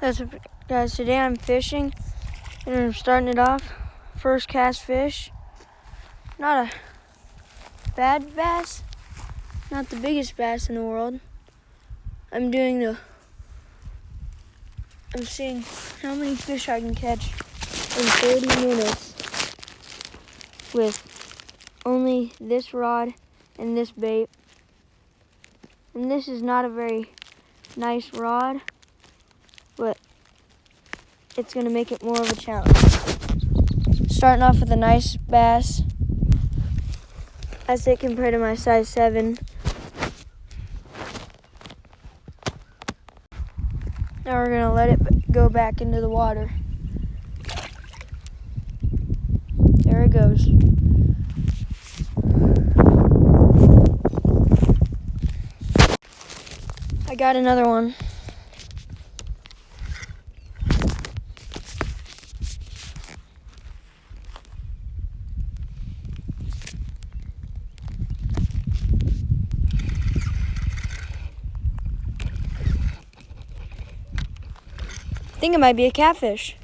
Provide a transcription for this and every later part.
That's guys, today I'm fishing and I'm starting it off. First cast fish. Not a bad bass, not the biggest bass in the world. I'm seeing how many fish I can catch in 30 minutes with only this rod and this bait. And this is not a very nice rod, but it's gonna make it more of a challenge. Starting off with a nice bass. I say compared to my size 7. Now we're gonna let it go back into the water. There it goes. I got another one. I think it might be a catfish.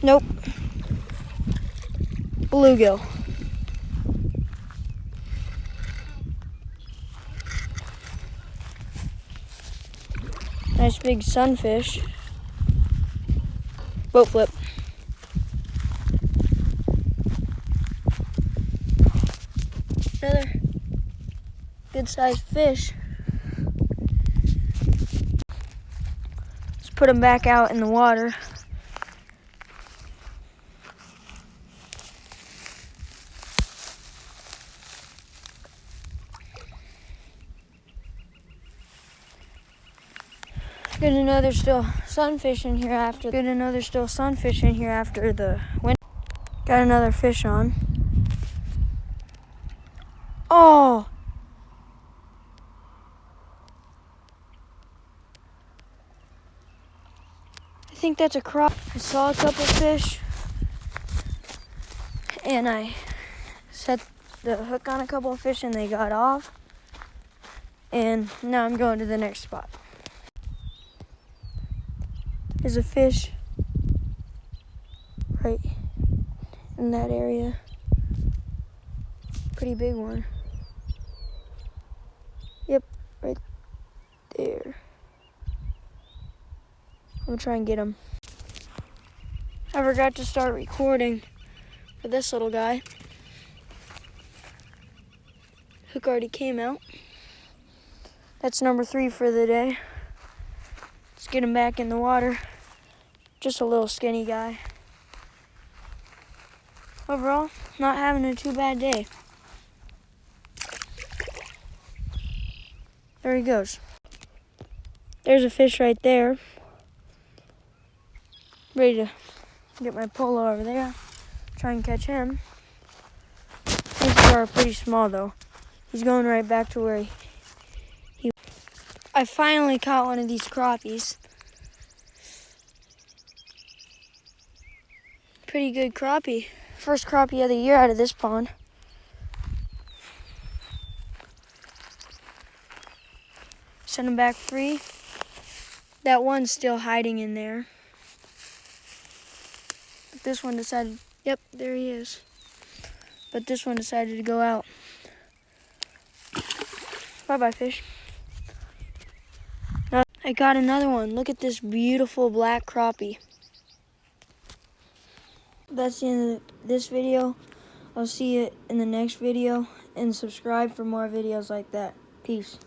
Nope. Bluegill. Nice big sunfish. Boat flip. Another good sized fish. Let's put him back out in the water. Good to know there's still sunfish in here after. Good to know there's still sunfish in here after the winter. Got another fish on. Oh! I think that's a craw. I saw a couple fish and I set the hook on a couple of fish and they got off. And now I'm going to the next spot. There's a fish right in that area. Pretty big one. Yep, right there. I'm gonna try and get him. I forgot to start recording for this little guy. Hook already came out. That's number 3 for the day. Let's get him back in the water. Just a little skinny guy. Overall, not having a too bad day. There he goes. There's a fish right there. Ready to get my polo over there. Try and catch him. These are pretty small though. He's going right back to where he. I finally caught one of these crappies. Pretty good crappie. First crappie of the year out of this pond. Send him back free. That one's still hiding in there. But this one decided, yep, there he is. But this one decided to go out. Bye-bye, fish. Now, I got another one. Look at this beautiful black crappie. That's the end of this video. I'll see you in the next video, and subscribe for more videos like that. Peace.